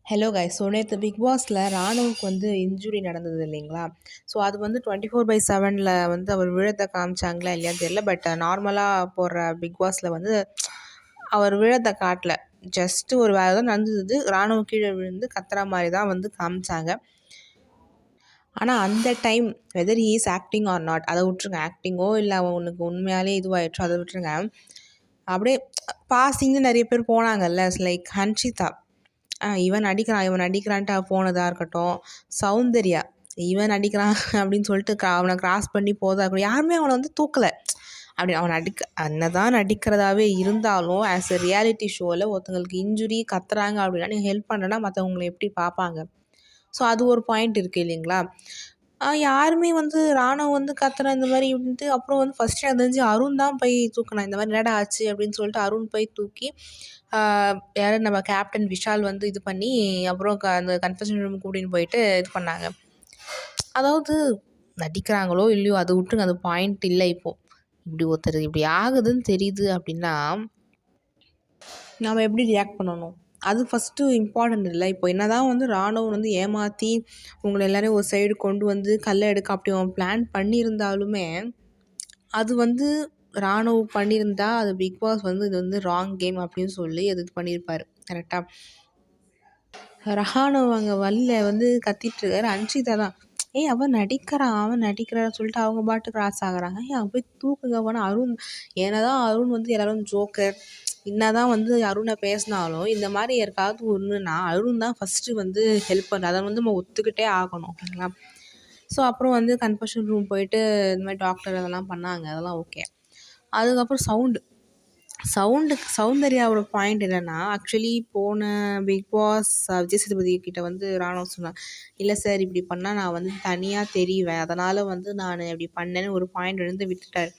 Hello guys. So நேற்று big பாஸில் ராணுவுக்கு வந்து இன்ஜுரி நடந்தது இல்லைங்களா? ஸோ அது வந்து 24/7 வந்து அவர் விழத்தை காமிச்சாங்களா இல்லையான்னு தெரியல. பட் நார்மலாக போடுற பிக் பாஸில் வந்து அவர் விழத்தை காட்டல. ஜஸ்ட்டு ஒரு வேலை தான் நடந்தது. ராணுவ கீழே விழுந்து கத்துற மாதிரி தான் வந்து காமிச்சாங்க. ஆனால் அந்த time weather he is acting R not, அதை விட்டுருங்க. ஆக்டிங்கோ இல்லை அவனுக்கு உண்மையாலே இதுவாகிடுச்சோ அதை விட்டுருங்க. அப்படியே பாசிங்னு நிறைய பேர் போனாங்கல்ல. லைக் ஹன்ஷிதா, இவன் நடிக்கிறான்ட்டு போனதாக இருக்கட்டும். சௌந்தர்யா, இவன் நடிக்கிறான் அப்படின்னு சொல்லிட்டு அவனை கிராஸ் பண்ணி போதா இருக்கட்டும். யாருமே அவனை வந்து தூக்கலை. அப்படி அவன் என்னதான் நடிக்கிறதாவே இருந்தாலும் ஆஸ் எ ரியாலிட்டி ஷோவில் ஒருத்தங்களுக்கு இன்ஜுரி கத்துறாங்க அப்படின்னா நீங்கள் ஹெல்ப் பண்ணுறேன்னா மற்றவங்களை எப்படி பார்ப்பாங்க? ஸோ அது ஒரு பாயிண்ட் இருக்குது இல்லைங்களா? யாருமே வந்து ராணுவ வந்து கத்துறேன் இந்த மாதிரி வந்துட்டு. அப்புறம் வந்து ஃபஸ்ட்டு எனக்கு தெரிஞ்சு அருண் தான் போய் தூக்கினான். இந்த மாதிரி என்னடா ஆச்சு அப்படின்னு சொல்லிட்டு அருண் போய் தூக்கி யார் நம்ம கேப்டன் விஷால் வந்து இது பண்ணி அப்புறம் அந்த கன்ஃபெஷன் ரூம் கூட்டின்னு போயிட்டு இது பண்ணாங்க. அதாவது நடிக்கிறாங்களோ இல்லையோ அதை விட்டுருங்க, அது பாயிண்ட் இல்லை. இப்போது இப்படி ஒருத்தர் இப்படி ஆகுதுன்னு தெரியுது அப்படின்னா நம்ம எப்படி ரியாக்ட் பண்ணணும்? அது ஃபஸ்ட்டு இம்பார்ட்டண்ட் இல்லை. இப்போ என்ன தான் வந்து ராணுவம் வந்து ஏமாற்றி உங்களை எல்லோரையும் ஒரு சைடு கொண்டு வந்து கல்லை எடுக்க அப்படி அவன் பிளான் பண்ணியிருந்தாலுமே அது வந்து ராணுவம் பண்ணியிருந்தா அது பிக் பாஸ் வந்து இது வந்து ராங் கேம் அப்படின்னு சொல்லி அது இது பண்ணியிருப்பார். கரெக்டாக ராணுவம் அங்கே வழியில் வந்து கத்திட்டுருக்காரு. அன்ஷிதா தான் அவன் நடிக்கிறான்னு சொல்லிட்டு அவங்க பாட்டு கிராஸ் ஆகுறாங்க. அவன் போய் தூக்குங்க போனால் அருண். ஏன்னா தான் அருண் வந்து எல்லோரும் ஜோக்கர் என்ன தான் வந்து அருணை பேசினாலும் இந்த மாதிரி யாருக்காவது ஒன்றுனா அருண் தான் ஃபஸ்ட்டு வந்து ஹெல்ப் பண்ணுற. அதை வந்து நம்ம ஒத்துக்கிட்டே ஆகணும், ஓகேங்களா? ஸோ அப்புறம் வந்து கன்ஃபெஷன் ரூம் போயிட்டு இந்த மாதிரி டாக்டர் அதெல்லாம் பண்ணாங்க, அதெல்லாம் ஓகே. அதுக்கப்புறம் சௌந்தர்யாவோட பாயிண்ட் என்னென்னா, ஆக்சுவலி போன பிக் பாஸ் விஜய் சேதுபதி கிட்ட வந்து ராணுவம் சொன்னாங்க, இல்லை சார் இப்படி பண்ணால் நான் வந்து தனியாக தெரிவேன், அதனால் வந்து நான் இப்படி பண்ணேன்னு ஒரு பாயிண்ட் வந்து விட்டுட்டார்.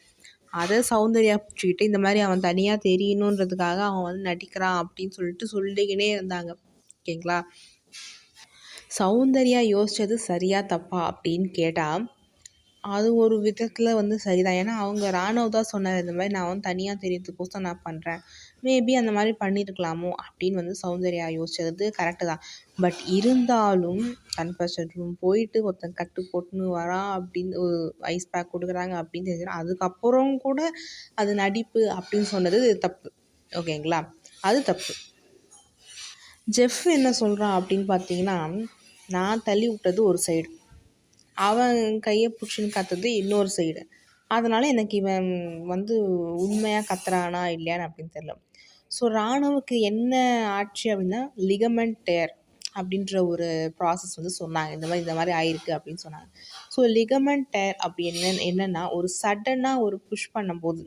அதை சௌந்தர்யா பிடிச்சிக்கிட்டு இந்த மாதிரி அவன் தனியாக தெரியணுன்றதுக்காக அவன் வந்து நடிக்கிறான் அப்படின்னு சொல்லிக்கினே இருந்தாங்க, ஓகேங்களா? சௌந்தர்யா யோசித்தது சரியா தப்பா அப்படின்னு கேட்டால் அது ஒரு விதத்தில் வந்து சரிதான். ஏன்னா அவங்க ராணுவ தான் சொன்னார், இந்த மாதிரி நான் வந்து தனியாக தெரியறதுக்கோசம் நான் பண்ணுறேன், மேபி அந்த மாதிரி பண்ணியிருக்கலாமோ அப்படின்னு வந்து சௌந்தர்யா யோசிச்சது கரெக்டு தான். பட் இருந்தாலும் கன்ஃபெஷன் ரூம் போயிட்டு ஒருத்தன் கட்டு போட்டுன்னு வரான் அப்படின்னு ஒரு ஐஸ் பேக் கொடுக்குறாங்க அப்படின்னு தெரிஞ்சுன்னா அதுக்கப்புறம் கூட அது நடிப்பு அப்படின்னு சொன்னது தப்பு, ஓகேங்களா? அது தப்பு. ஜெஃப் என்ன சொல்கிறான் அப்படின்னு பார்த்தீங்கன்னா, நான் தள்ளி விட்டது ஒரு சைடு, அவன் கையை பிடிச்சின்னு கத்துறது இன்னொரு சைடு, அதனால் எனக்கு இவன் வந்து உண்மையாக கத்துறானா இல்லையான்னு அப்படின்னு தெரியல. ஸோ ராணுவுக்கு என்ன ஆட்சி அப்படின்னா லிகமெண்ட் டேர் அப்படின்ற ஒரு ப்ராசஸ் வந்து சொன்னாங்க. இந்த மாதிரி ஆயிருக்கு அப்படின்னு சொன்னாங்க. ஸோ லிகமெண்ட் டேர் அப்படி என்னென்னா ஒரு சடனாக ஒரு புஷ் பண்ணும்போது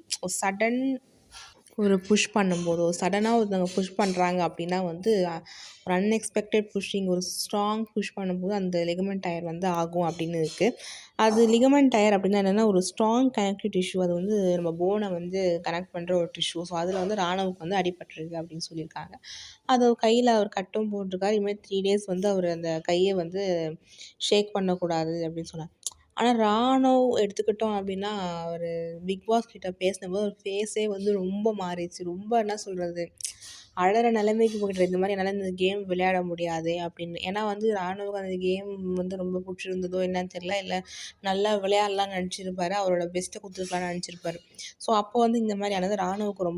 சடனாக ஒருத்தவங்க புஷ் பண்ணுறாங்க அப்படின்னா வந்து ஒரு அன்எக்ஸ்பெக்டட் புஷ்ஷிங், ஒரு ஸ்ட்ராங் புஷ் பண்ணும்போது அந்த லிகமெண்ட் டயர் வந்து ஆகும் அப்படின்னு இருக்குது. அது லிகமெண்ட் டயர் அப்படின்னா என்னென்னா ஒரு ஸ்ட்ராங் கனெக்டிவ் டிஷ்யூ, அது வந்து நம்ம போனை வந்து கனெக்ட் பண்ணுற ஒரு டிஷ்யூ. ஸோ அதில் வந்து ராணுவுக்கு வந்து அடிபட்டிருக்கு அப்படின்னு சொல்லியிருக்காங்க. அது கையில் அவர் கட்டும் போட்டிருக்காரு. இதுமாதிரி 3 days வந்து அவர் அந்த கையை வந்து ஷேக் பண்ணக்கூடாது அப்படின்னு சொன்னார். ஆனால் ராணுவ் எடுத்துக்கிட்டோம் அப்படின்னா அவர் பிக் பாஸ் கிட்ட பேசினபோது ஒரு ஃபேஸே வந்து ரொம்ப மாறிடுச்சு. ரொம்ப என்ன சொல்கிறது, அழகிற நிலைமைக்கு போய்கிட்டு இந்த மாதிரி என்னால் இந்த கேம் விளையாட முடியாது அப்படின்னு. ஏன்னா வந்து ராணுவுக்கு அந்த கேம் வந்து ரொம்ப பிடிச்சிருந்ததோ என்னன்னு தெரியல, இல்லை நல்லா விளையாடலான்னு நினச்சிருப்பாரு, அவரோட பெஸ்ட்டை கொடுத்துருக்கலான்னு நினச்சிருப்பாரு. ஸோ அப்போ வந்து இந்த மாதிரி ஆனது ராணுவுக்கு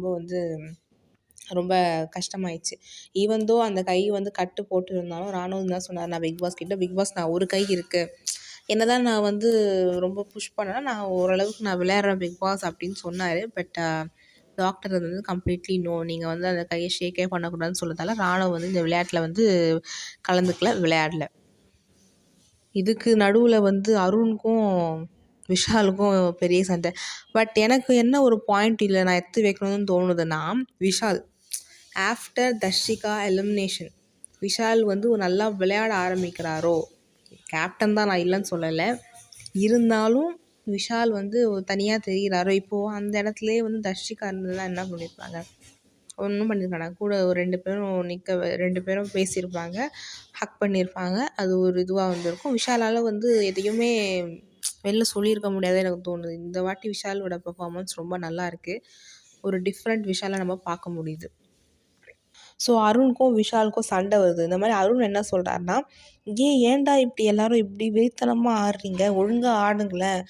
ரொம்ப கஷ்டமாயிடுச்சு. ஈவன் அந்த கை வந்து கட்டு போட்டு இருந்தாலும் ராணுவம் தான் சொன்னார், நான் பிக் பாஸ் நான் ஒரு கை இருக்குது, என்னதான் நான் வந்து ரொம்ப புஷ் பண்ணேன்னா நான் ஓரளவுக்கு நான் விளையாடுறேன் பிக் பாஸ் அப்படின்னு சொன்னார். பட் டாக்டர் வந்து கம்ப்ளீட்லி நோ, நீங்கள் வந்து அந்த கையை ஷேக்கே பண்ணக்கூடாதுன்னு சொல்கிறதால ராணுவம் வந்து இந்த விளையாட்டில் வந்து விளையாடல. இதுக்கு நடுவில் வந்து அருணுக்கும் விஷாலுக்கும் பெரிய சண்டை. பட் எனக்கு என்ன ஒரு பாயிண்ட் இல்லை நான் எடுத்து வைக்கணும்னு தோணுதுன்னா, விஷால் ஆஃப்டர் தர்ஷிகா எலிமினேஷன் விஷால் வந்து நல்லா விளையாட ஆரம்பிக்கிறாரோ, கேப்டன் தான், நான் இல்லைன்னு சொல்லலை, இருந்தாலும் விஷால் வந்து தனியாக தெரிகிறாரோ, இப்போது அந்த இடத்துலையே வந்து தர்ஷிகா இருந்ததுலாம் என்ன பண்ணியிருப்பாங்க, ஒன்றும் பண்ணியிருக்காங்க. கூட ஒரு 2 பேரும் பேசியிருப்பாங்க, ஹக் பண்ணியிருப்பாங்க, அது ஒரு இதுவாக வந்திருக்கும். விஷாலால் வந்து எதையுமே வெளில சொல்லியிருக்க முடியாது எனக்கு தோணுது. இந்த வாட்டி விஷாலோட பெர்ஃபார்மன்ஸ் ரொம்ப நல்லா இருக்குது, ஒரு டிஃப்ரெண்ட் விஷாலை நம்ம பார்க்க முடியுது. ஸோ அருணுக்கும் விஷாலுக்கும் சண்டை வருது. இந்த மாதிரி அருண் என்ன சொல்கிறாருன்னா, ஏன்டா இப்படி எல்லாரும் இப்படி வெறித்தனமாக ஆடுறீங்க, ஒழுங்காக ஆடுங்களேன்.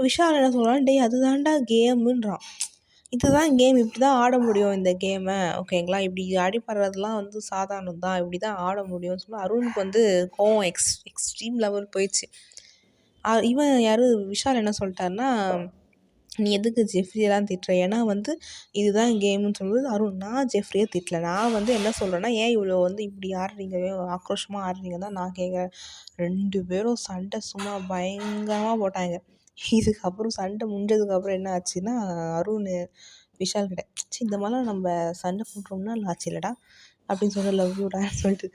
விஷால் என்ன சொல்கிறான், டேய் அதுதான்டா கேமுன்றான். இதுதான் கேம், இப்படி தான் ஆட முடியும் இந்த கேமை, ஓகேங்களா, இப்படி அடிப்படுறதுலாம் வந்து சாதாரணம் தான், இப்படி தான் ஆட முடியும்னு சொல்லி அருணுக்கு வந்து கோவம் எக்ஸ்ட்ரீம் லெவல் போயிடுச்சு. இவன் யார் விஷால் என்ன சொல்லிட்டாருன்னா, நீ எதுக்கு ஜெஃப்ரியெல்லாம் திட்டுற, ஏன்னா வந்து இதுதான் கேமுன்னு சொல்லும்போது அருண், நான் ஜெஃப்ரியை திட்டல, நான் வந்து என்ன சொல்கிறேன்னா, ஏன் இவ்வளோ வந்து இப்படி ஆடுறீங்க, ஆக்ரோஷமாக ஆடுறீங்க தான் நான் கேட்குறேன். 2 பேரும் சண்டை சும்மா பயங்கரமாக போட்டாங்க. இதுக்கப்புறம் சண்டை முடிஞ்சதுக்கப்புறம் என்ன ஆச்சுன்னா, அருண் விஷால் கிட்ட, இந்த மாதிரிலாம் நம்ம சண்டை போட்டோம்னா ஆச்சு இல்லைடா அப்படின்னு சொல்லி லவ் யூடான்னு சொல்லிட்டு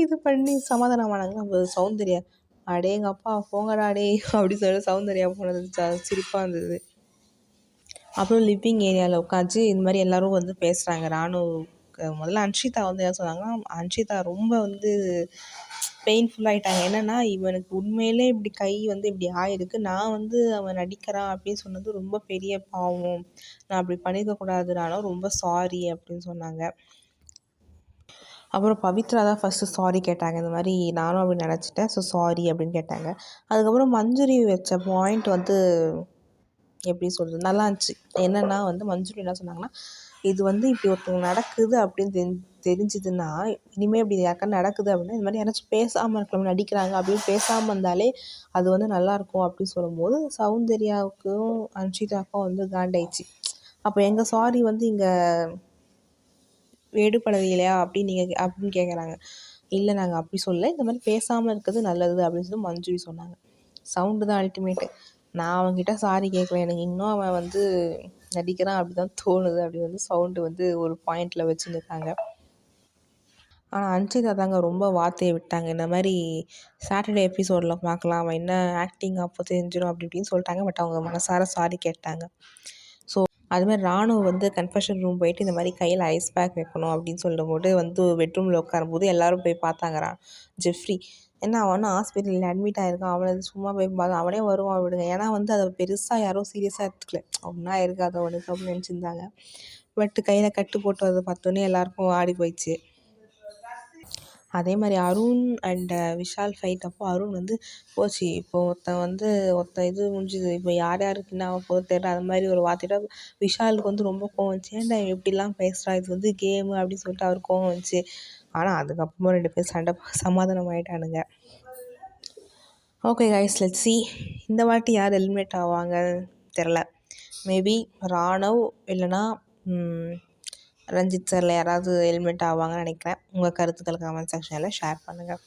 இது பண்ணி சமாதானம் ஆனாங்க. அப்போ சௌந்தர்யா, அடேங்கப்பா போங்கடா டே அப்படி சொல்லி சௌந்தர்யா போனது சிரிப்பாக இருந்தது. அப்புறம் லிவிங் ஏரியாவில் உட்காந்து இந்த மாதிரி எல்லோரும் வந்து பேசுகிறாங்க. முதல்ல அன்ஷிதா வந்து என்ன சொன்னாங்கன்னா, அன்ஷிதா ரொம்ப வந்து பெயின்ஃபுல்லாகிட்டாங்க. என்னென்னா, இவனுக்கு உண்மையிலே இப்படி கை வந்து இப்படி ஆயிருக்கு, நான் வந்து அவன் நடிக்கிறான் அப்படின்னு சொன்னது ரொம்ப பெரிய பாவம், நான் அப்படி பண்ணியிருக்கக்கூடாதுனாலும் ரொம்ப சாரி அப்படின்னு சொன்னாங்க. அப்புறம் பவித்ரா தான் ஃபஸ்ட்டு சாரி கேட்டாங்க. இந்த மாதிரி நானும் அப்படி நினச்சிட்டேன், ஸோ சாரி அப்படின்னு கேட்டாங்க. அதுக்கப்புறம் மஞ்சுரி வச்ச பாயிண்ட் வந்து எப்படி சொல்கிறது, நல்லா இருந்துச்சு. என்னென்னா வந்து மஞ்சுரி என்ன சொன்னாங்கன்னா, இது வந்து இப்படி ஒருத்தவங்க நடக்குது அப்படின்னு தெரிஞ்சுதுன்னா, இனிமேல் இப்படி யாருக்காவது நடக்குது அப்படின்னா, இந்த மாதிரி யாராச்சும் பேசாமல் இருக்கலாம், நடிக்கிறாங்க அப்படின்னு பேசாமல் இருந்தாலே அது வந்து நல்லாயிருக்கும் அப்படின்னு சொல்லும்போது சௌந்தர்யாவுக்கும் அன்ஷிதாவுக்கும் வந்து காண்டாயிடுச்சு. அப்போ எங்கள் சாரி வந்து இங்கே எடுபடலையா அப்படின்னு கேட்குறாங்க. இல்லை நாங்கள் அப்படி சொல்லலை, இந்த மாதிரி பேசாமல் இருக்கிறது நல்லது அப்படின்னு சொல்லி மஞ்சுரி சொன்னாங்க. சவுண்டு தான் அல்டிமேட்டு. நான் அவன்கிட்ட சாரி கேட்கல, எனக்கு இன்னும் அவன் வந்து நடிக்கிறான் அப்படி தான் தோணுது அப்படி வந்து சவுண்டு வந்து ஒரு பாயிண்டில் வச்சுருக்காங்க. ஆனால் அன்ஷிதா தாங்க ரொம்ப வார்த்தையை விட்டாங்க. இந்த மாதிரி சாட்டர்டே எபிசோடில் பார்க்கலாம், அவன் என்ன ஆக்டிங் அப்போ தெரிஞ்சிடும் அப்படி இப்படின்னு சொல்லிட்டாங்க. பட் அவங்க மனசார சாரி கேட்டாங்க. ஸோ அதுமாதிரி ராணு வந்து கன்ஃபெஷன் ரூம் போயிட்டு இந்த மாதிரி கையில் ஐஸ் பேக் வைக்கணும் அப்படின்னு சொல்லும்போது வந்து பெட்ரூமில் உட்காரும்போது எல்லோரும் போய் பார்த்தாங்கிறான். ஜெஃப்ரி என்ன அவனும் ஹாஸ்பிட்டலில் அட்மிட் ஆகிருக்கான், அவனை சும்மா போய் பார்த்தா அவனே வருவான் விடுங்க, ஏன்னா வந்து அதை பெருசாக யாரும் சீரியஸாக எடுத்துக்கல, ஒன்றா இருக்காது அவனுக்கு அப்படின்னு நினச்சிருந்தாங்க. பட் கையில் கட்டு போட்டு அதை பார்த்தோன்னே எல்லாருக்கும் ஆடி போயிடுச்சு. அதே மாதிரி அருண் அண்ட் விஷால் ஃபைட் அப்போ அருண் வந்து போச்சு, இப்போது ஒருத்தன் இது முடிஞ்சுது, இப்போ யார் யாருக்கு என்ன ஆக போகுது தெரியல, அது மாதிரி ஒரு வார்த்தையிட்ட விஷாலுக்கு வந்து ரொம்ப கோவம் வந்துச்சு. ஏன்டா எப்படிலாம் பேசுகிறா, இது வந்து கேமு அப்படின்னு சொல்லிட்டு அவர் கோவம் வந்துச்சு. ஆனால் அதுக்கப்புறமா 2 பேரும் சண்டை சமாதானம் ஆகிட்டானுங்க. ஓகே கைஸ், லெட்ஸ் சி இந்த வாட்டி யார் எலிமினேட் ஆவாங்க தெரில. மேபி ராணவ் இல்லைனா ரஞ்சித் சாரில் யாராவது எலிமினேட் ஆவாங்கன்னு நினைக்கிறேன். உங்கள் கருத்துக்கள் கமெண்ட் செக்ஷனில் ஷேர் பண்ணுங்கள்.